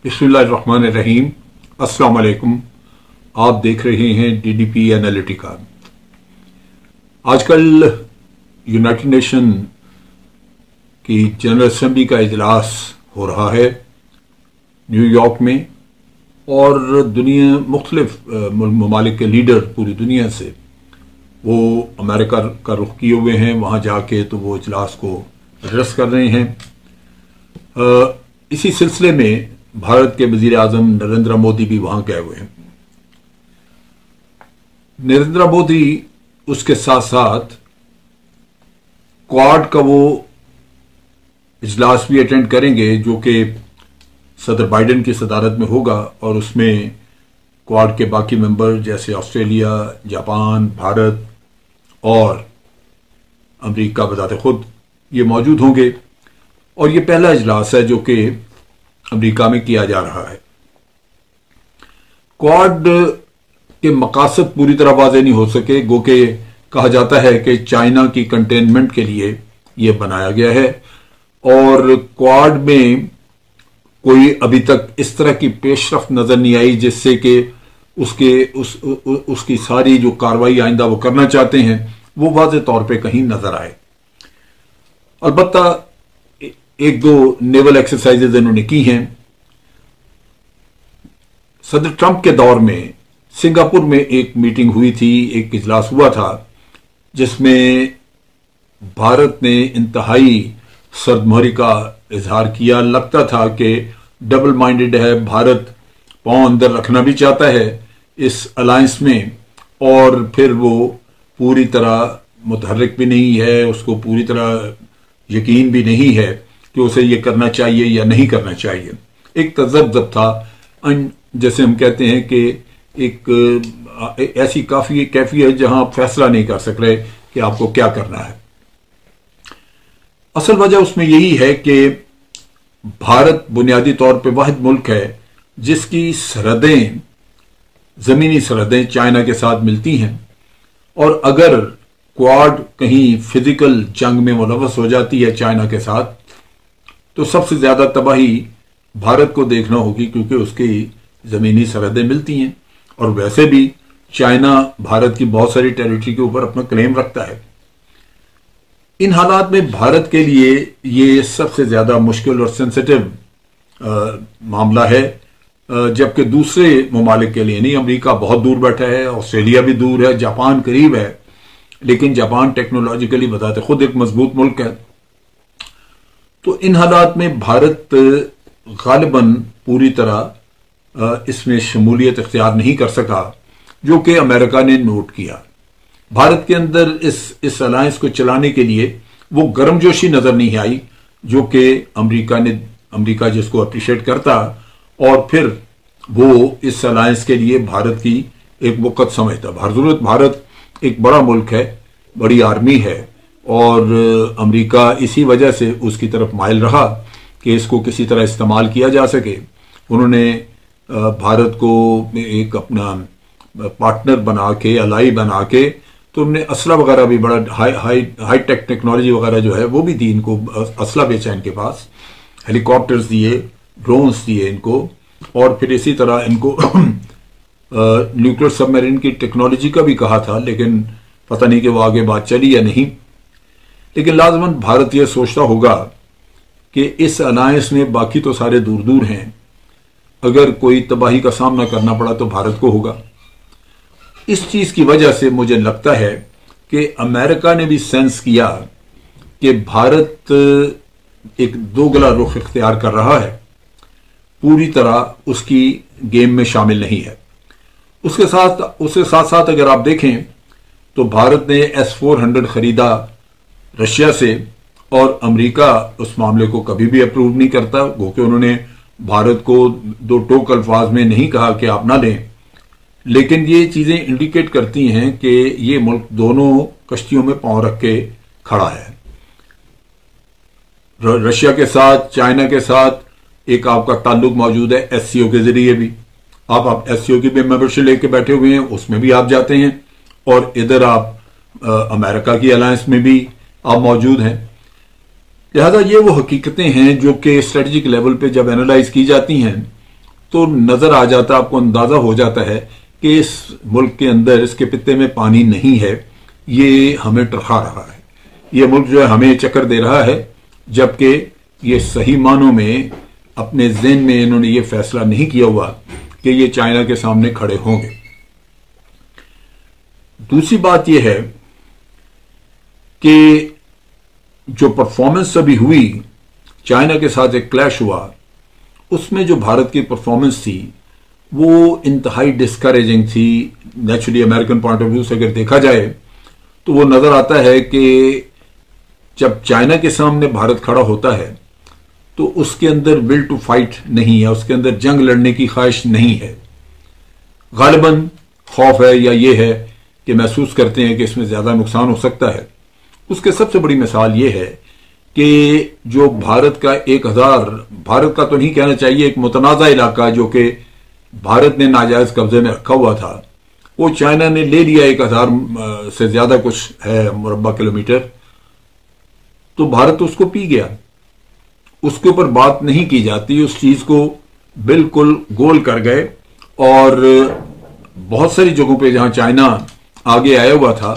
बिस्मिल्लाहिर्रहमानिर्रहीम। अस्सलाम वालेकुम। आप देख रहे हैं DDP एनालिटिका। आजकल यूनाइटेड नेशन की जनरल असेंबली का इजलास हो रहा है न्यूयॉर्क में, और दुनिया मुख्तलिफ ममालिक के लीडर पूरी दुनिया से वो अमेरिका का रुख किए हुए हैं। वहाँ जाके तो वो इजलास को एड्रेस कर रहे हैं। इसी सिलसिले में भारत के वजीर आजम नरेंद्र मोदी भी वहां गए हुए हैं। नरेंद्र मोदी उसके साथ साथ क्वाड का वो इजलास भी अटेंड करेंगे जो कि सदर बाइडेन की सदारत में होगा, और उसमें क्वाड के बाकी मेंबर जैसे ऑस्ट्रेलिया, जापान, भारत और अमेरिका बजाते खुद ये मौजूद होंगे। और ये पहला इजलास है जो कि अमेरिका में किया जा रहा है। क्वाड के मकासद पूरी तरह वाज़ेह नहीं हो सके, गो के कहा जाता है कि चाइना की कंटेनमेंट के लिए यह बनाया गया है, और क्वाड में कोई अभी तक इस तरह की पेशरफ्त नजर नहीं आई जिससे कि उसकी सारी जो कार्रवाई आइंदा वो करना चाहते हैं वो वाज़ेह तौर पे कहीं नजर आए। अलबत्ता एक दो नेवल एक्सरसाइजेज इन्होंने की हैं। सदर ट्रंप के दौर में सिंगापुर में एक मीटिंग हुई थी, एक इजलास हुआ था जिसमें भारत ने इंतहाई सर्दमहरी का इजहार किया। लगता था कि डबल माइंडेड है, भारत पांव अंदर रखना भी चाहता है इस अलायंस में, और फिर वो पूरी तरह मुतहर्रिक भी नहीं है, उसको पूरी तरह यकीन भी नहीं है कि उसे ये करना चाहिए या नहीं करना चाहिए। एक तजब्जब था, जैसे हम कहते हैं कि एक ऐसी काफी कैफी है जहां आप फैसला नहीं कर सक रहे कि आपको क्या करना है। असल वजह उसमें यही है कि भारत बुनियादी तौर पे वाहिद मुल्क है जिसकी सरहदें, जमीनी सरहदें चाइना के साथ मिलती हैं, और अगर क्वाड कहीं फिजिकल जंग में मुलव्वस हो जाती है चाइना के साथ तो सबसे ज्यादा तबाही भारत को देखना होगी, क्योंकि उसकी जमीनी सरहदें मिलती हैं, और वैसे भी चाइना भारत की बहुत सारी टेरिटरी के ऊपर अपना क्लेम रखता है। इन हालात में भारत के लिए ये सबसे ज्यादा मुश्किल और सेंसिटिव मामला है, जबकि दूसरे ममालिक के लिए नहीं। अमेरिका बहुत दूर बैठा है, ऑस्ट्रेलिया भी दूर है, जापान करीब है, लेकिन जापान टेक्नोलॉजिकली बताते खुद एक मजबूत मुल्क है। तो इन हालात में भारत गालिबन पूरी तरह इसमें शमूलियत इख्तियार नहीं कर सका, जो कि अमेरिका ने नोट किया। भारत के अंदर इस अलायंस को चलाने के लिए वो गर्मजोशी नजर नहीं आई जो कि अमेरिका जिसको अप्रिशिएट करता, और फिर वो इस अलायंस के लिए भारत की एक वक़्त समझता। भारत एक बड़ा मुल्क है, बड़ी आर्मी है, और अमेरिका इसी वजह से उसकी तरफ माइल रहा कि इसको किसी तरह इस्तेमाल किया जा सके। उन्होंने भारत को एक अपना पार्टनर बना के, अलाई बना के, तो उन्होंने असला वगैरह भी बड़ा हाई टेक टेक्नोलॉजी वगैरह जो है वो भी दी इनको, असला बेचा इनके पास, हेलीकॉप्टर्स दिए, ड्रोन्स दिए इनको, और फिर इसी तरह इनको न्यूक्लियर सबमरीन की टेक्नोलॉजी का भी कहा था, लेकिन पता नहीं कि वो आगे बात चली या नहीं। लेकिन लाजमन भारत यह सोचता होगा कि इस अलायंस में बाकी तो सारे दूर दूर हैं, अगर कोई तबाही का सामना करना पड़ा तो भारत को होगा। इस चीज की वजह से मुझे लगता है कि अमेरिका ने भी सेंस किया कि भारत एक दोगला रुख इख्तियार कर रहा है, पूरी तरह उसकी गेम में शामिल नहीं है। उसके साथ साथ अगर आप देखें तो भारत ने S-400 खरीदा रशिया से, और अमेरिका उस मामले को कभी भी अप्रूव नहीं करता, क्योंकि उन्होंने भारत को दो टोक अल्फाज में नहीं कहा कि आप ना लें, लेकिन ये चीजें इंडिकेट करती हैं कि ये मुल्क दोनों कश्तियों में पांव रख के खड़ा है। रशिया के साथ, चाइना के साथ एक आपका ताल्लुक मौजूद है SCO के जरिए भी। आप SCO की भी मेंबरशिप लेके बैठे हुए हैं, उसमें भी आप जाते हैं, और इधर आप अमेरिका की अलायंस में भी आप मौजूद हैं। लिहाजा ये वो हकीकतें हैं जो कि स्ट्रेटेजिक लेवल पे जब एनालाइज की जाती हैं تو نظر آ جاتا, آپ کو اندازہ ہو جاتا ہے کہ اس ملک کے اندر, اس کے پتے میں پانی نہیں ہے, یہ ہمیں ٹرخا رہا ہے, یہ ملک جو ہے ہمیں چکر دے رہا ہے, جبکہ یہ صحیح معنوں میں اپنے ذہن میں انہوں نے یہ فیصلہ نہیں کیا ہوا کہ یہ چائنا کے سامنے کھڑے ہوں گے. دوسری بات یہ ہے کہ جو پرفارمنس ابھی ہوئی, چائنا کے ساتھ ایک کلیش ہوا, اس میں جو بھارت کی پرفارمنس تھی وہ انتہائی ڈسکریجنگ تھی. Naturally American point of view سے اگر دیکھا جائے تو وہ نظر آتا ہے کہ جب چائنا کے سامنے بھارت کھڑا ہوتا ہے تو اس کے اندر ول ٹو فائٹ نہیں ہے, اس کے اندر جنگ لڑنے کی خواہش نہیں ہے. غالباً خوف ہے یا یہ ہے کہ محسوس کرتے ہیں کہ اس میں زیادہ نقصان ہو سکتا ہے. اس کے سب سے بڑی مثال یہ ہے کہ جو بھارت کا 1000, بھارت کا تو نہیں کہنا چاہیے, ایک متنازع علاقہ جو کہ بھارت نے ناجائز قبضے میں رکھا ہوا تھا, وہ چائنا نے لے لیا. 1000 سے زیادہ کچھ ہے مربع کلومیٹر, تو بھارت اس کو پی گیا. اس کے اوپر بات نہیں کی جاتی, اس چیز کو بالکل گول کر گئے, اور بہت ساری جگہوں پہ جہاں چائنا آگے آیا ہوا تھا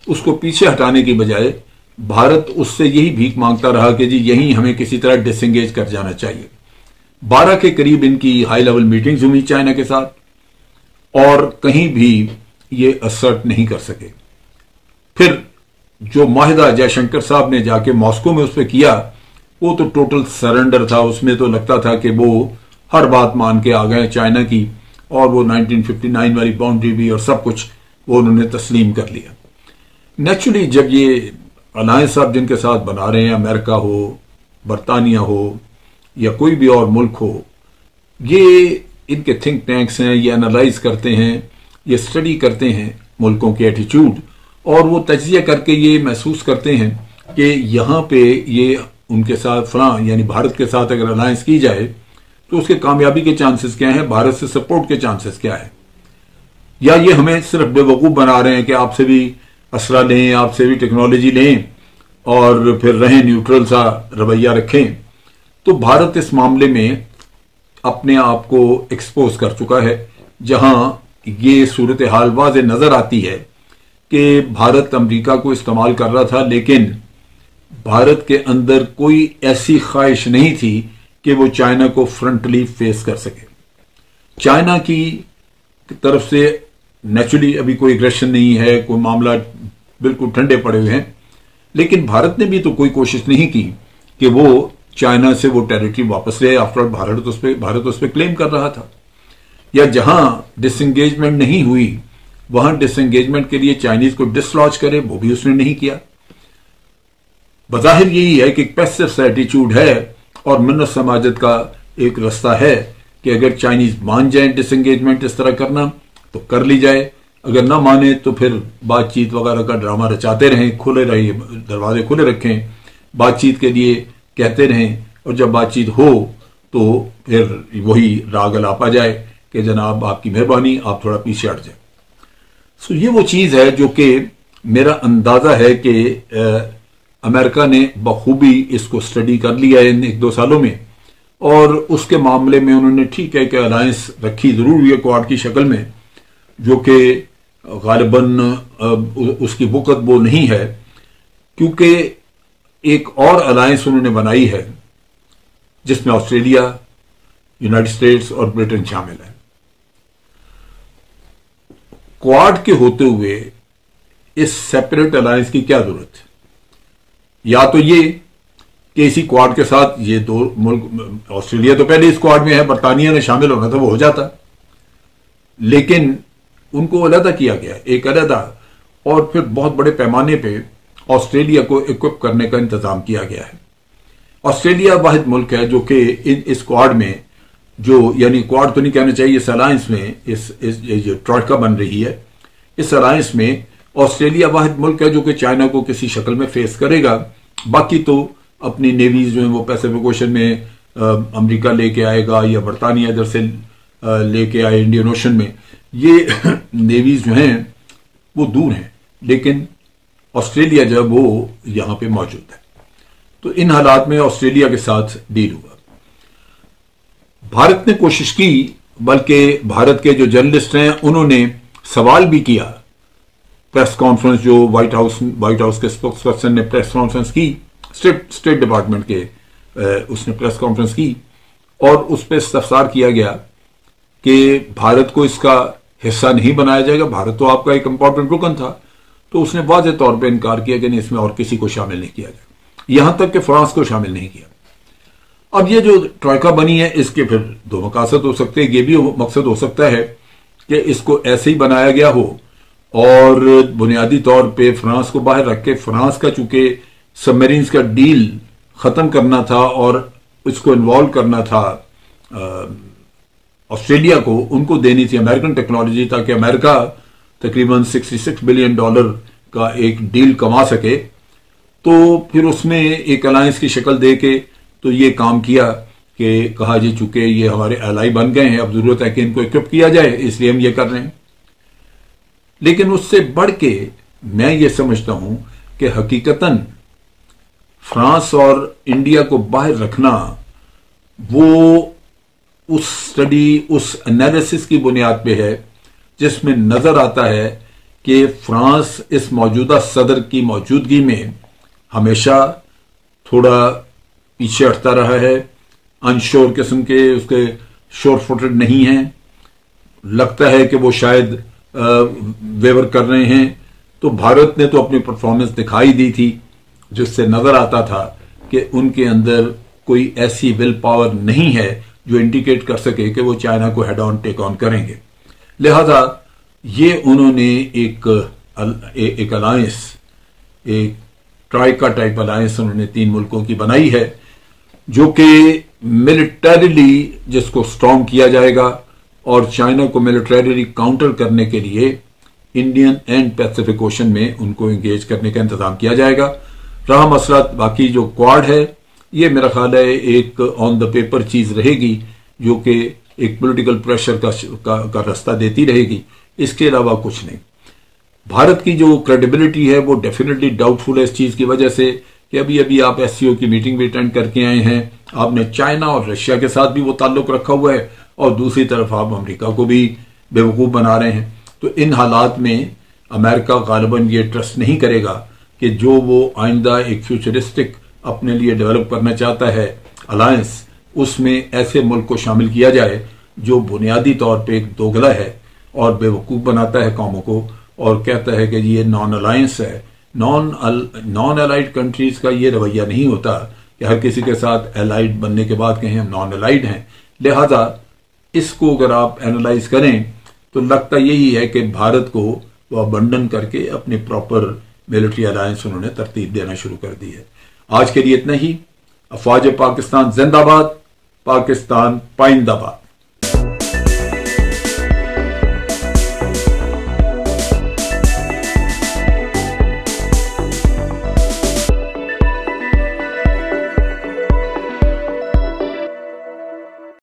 اس کو پیچھے ہٹانے کی بجائے بھارت اس سے یہی بھیک مانگتا رہا کہ جی یہیں ہمیں کسی طرح ڈس انگیج کر جانا چاہیے. 12 کے قریب ان کی ہائی لیول میٹنگز ہوئی چائنا کے ساتھ, اور کہیں بھی یہ اسرٹ نہیں کر سکے. پھر جو معاہدہ جے شنکر صاحب نے جا کے ماسکو میں اس پہ کیا, وہ تو ٹوٹل سرنڈر تھا. اس میں تو لگتا تھا کہ وہ ہر بات مان کے آ گئے چائنا کی, اور وہ 1959 والی باؤنڈری بھی اور سب کچھ وہ انہوں نے تسلیم کر لیا. نیچرلی جب یہ الائنس آپ جن کے ساتھ بنا رہے ہیں, امریکہ ہو, برطانیہ ہو یا کوئی بھی اور ملک ہو, یہ ان کے تھنک ٹینکس ہیں, یہ انالائز کرتے ہیں, یہ اسٹڈی کرتے ہیں ملکوں کے ایٹیچیوڈ, اور وہ تجزیہ کر کے یہ محسوس کرتے ہیں کہ یہاں پہ یہ ان کے ساتھ فلاں یعنی بھارت کے ساتھ اگر الائنس کی جائے تو اس کے کامیابی کے چانسز کیا ہیں, بھارت سے سپورٹ کے چانسز کیا ہے, یا یہ ہمیں صرف بے وقوف بنا رہے ہیں کہ آپ سے بھی اسلحہ لیں, آپ سے بھی ٹیکنالوجی لیں, اور پھر رہیں نیوٹرل سا رویہ رکھیں. تو بھارت اس معاملے میں اپنے آپ کو ایکسپوز کر چکا ہے, جہاں یہ صورتحال واضح نظر آتی ہے کہ بھارت امریکہ کو استعمال کر رہا تھا, لیکن بھارت کے اندر کوئی ایسی خواہش نہیں تھی کہ وہ چائنا کو فرنٹلی فیس کر سکے. چائنا کی طرف سے نیچرلی ابھی کوئی اگریشن نہیں ہے, کوئی معاملہ بالکل ٹھنڈے پڑے ہوئے ہیں, لیکن بھارت نے بھی تو کوئی کوشش نہیں کی کہ وہ چائنا سے وہ ٹیریٹری واپس لے. آفٹر آل بھارت اس پہ کلیم کر رہا تھا. یا جہاں ڈس انگیجمنٹ نہیں ہوئی وہاں ڈس انگیجمنٹ کے لیے چائنیز کو ڈسلاج کرے, وہ بھی اس نے نہیں کیا. بظاہر یہی ہے کہ ایک پیسو سا ایٹیچیوڈ ہے, اور منت سماجت کا ایک رستہ ہے کہ اگر چائنیز مان جائیں ڈس انگیجمنٹ اس طرح کرنا تو کر لی جائے, اگر نہ مانے تو پھر بات چیت وغیرہ کا ڈرامہ رچاتے رہیں, کھلے رہے دروازے کھلے رکھیں, بات چیت کے لیے کہتے رہیں, اور جب بات چیت ہو تو پھر وہی راگ الاپا جائے کہ جناب آپ کی مہربانی, آپ تھوڑا پیچھے ہٹ جائیں. سو یہ وہ چیز ہے جو کہ میرا اندازہ ہے کہ امریکہ نے بخوبی اس کو اسٹڈی کر لیا ہے ان 1-2 سالوں میں, اور اس کے معاملے میں انہوں نے ٹھیک ہے کہ الائنس رکھی ضرور ہوئی ہے کوارڈ کی شکل میں, جو کہ غالباً اس کی وقت وہ نہیں ہے, کیونکہ ایک اور الائنس انہوں نے بنائی ہے جس میں آسٹریلیا, یونائٹڈ اسٹیٹس اور برٹن شامل ہے. کوارڈ کے ہوتے ہوئے اس سیپریٹ الائنس کی کیا ضرورت ہے؟ یا تو یہ کہ اسی کوارڈ کے ساتھ یہ 2 ملک, آسٹریلیا تو پہلے اس کوارڈ میں ہے, برطانیہ نے شامل ہونا تھا وہ ہو جاتا, لیکن ان کو علیحدہ کیا گیا, ایک علیحدہ, اور پھر بہت بڑے پیمانے پہ آسٹریلیا کو اکوپ کرنے کا انتظام کیا گیا ہے. آسٹریلیا واحد ملک ہے جو کہ اس کوارڈ میں, جو یعنی کوارڈ تو نہیں کہنا چاہیے, اس الائنس میں, اس جو ٹروئکا بن رہی ہے, اس الائنس میں آسٹریلیا واحد ملک ہے جو کہ چائنا کو کسی شکل میں فیس کرے گا. باقی تو اپنی نیویز جو ہیں وہ پیسیفک اوشن میں امریکہ لے کے آئے گا, یا برطانیہ ادھر سے لے کے آئے انڈین اوشن میں, یہ نیویز جو ہیں وہ دور ہیں, لیکن آسٹریلیا جب وہ یہاں پہ موجود ہے. تو ان حالات میں آسٹریلیا کے ساتھ ڈیل ہوا. भारत ने कोशिश की, बल्कि भारत के जो जर्नलिस्ट हैं उन्होंने सवाल भी किया। प्रेस कॉन्फ्रेंस जो व्हाइट हाउस के स्पोक्सपर्सन ने प्रेस कॉन्फ्रेंस की, स्टेट डिपार्टमेंट के उसने प्रेस कॉन्फ्रेंस की और उस पर इस्तफसार किया गया कि भारत को इसका हिस्सा नहीं बनाया जाएगा, भारत तो आपका एक इंपॉर्टेंट रुकन था। तो उसने वाज़ेह तौर पे इनकार किया कि नहीं, इसमें और किसी को शामिल नहीं किया जाएगा, यहां तक कि फ्रांस को शामिल नहीं किया। अब ये जो ट्रॉयका बनी है, इसके फिर दो मकसद हो सकते हैं। ये भी मकसद हो सकता है कि इसको ऐसे ही बनाया गया हो और बुनियादी तौर पे फ्रांस को बाहर रख के, फ्रांस का चूंकि सबमरीन्स का डील खत्म करना था और इसको इन्वॉल्व करना था ऑस्ट्रेलिया को, उनको देनी थी अमेरिकन टेक्नोलॉजी, ताकि अमेरिका तकरीबन $66 बिलियन का एक डील कमा सके। तो फिर उसमें एक अलायंस की शक्ल दे के तो ये काम किया कि कहा जी चूंकि ये हमारे एलाई बन गए हैं, अब जरूरत है कि इनको इक्विप किया जाए, इसलिए हम ये कर रहे हैं। लेकिन उससे बढ़ के मैं ये समझता हूं कि हकीकतन फ्रांस और इंडिया को बाहर रखना वो उस स्टडी, उस एनालिसिस की बुनियाद पे है जिसमें नजर आता है कि फ्रांस इस मौजूदा सदर की मौजूदगी में हमेशा थोड़ा पीछे हटता रहा है, अनश्योर किस्म के, उसके श्योर फुटेड नहीं है, लगता है कि वो शायद वेवर कर रहे हैं। तो भारत ने तो अपनी परफॉर्मेंस दिखाई दी थी जिससे नजर आता था कि उनके अंदर कोई ऐसी विल पावर नहीं है जो इंडिकेट कर सके कि वो चाइना को हेड ऑन टेक ऑन करेंगे। लिहाजा ये उन्होंने एक अलायंस, एक ट्राइका टाइप अलायंस उन्होंने 3 मुल्कों की बनाई है, जो कि मिलिटरीली जिसको स्ट्रॉन्ग किया जाएगा और चाइना को मिलिटरीली काउंटर करने के लिए इंडियन एंड पैसिफिक ओशन में उनको एंगेज करने का इंतजाम किया जाएगा। रहा मसला बाकी जो क्वाड है, ये मेरा ख्याल है एक ऑन द पेपर चीज रहेगी जो कि एक पॉलिटिकल प्रेशर का रास्ता देती रहेगी, इसके अलावा कुछ नहीं। भारत की जो क्रेडिबिलिटी है वो डेफिनेटली डाउटफुल है इस चीज की वजह से कि अभी अभी आप एससीओ की मीटिंग भी अटेंड करके आए हैं, आपने चाइना और रशिया के साथ भी वो ताल्लुक रखा हुआ है और दूसरी तरफ आप अमेरिका को भी बेवकूफ बना रहे हैं। तो इन हालात में अमेरिका गालिबन ये ट्रस्ट नहीं करेगा कि जो वो आइंदा एक फ्यूचरिस्टिक अपने लिए डेवलप करना चाहता है अलायंस, उसमें ऐसे मुल्क को शामिल किया जाए जो बुनियादी तौर पे एक दोगला है और बेवकूफ बनाता है कौमों को और कहता है कि ये नॉन अलायंस है। नॉन अलाइड कंट्रीज का ये रवैया नहीं होता कि हर किसी के साथ अलाइड बनने के बाद कहें हम नॉन अलाइड हैं। लिहाजा इसको अगर आप एनालाइज करें तो लगता यही है कि भारत को वो अबंडन करके अपनी प्रॉपर मिलिट्री अलायंस उन्होंने तरतीब देना शुरू कर दी है। आज के लिए इतना ही। अफवाज पाकिस्तान जिंदाबाद, पाकिस्तान पाइंदाबाद।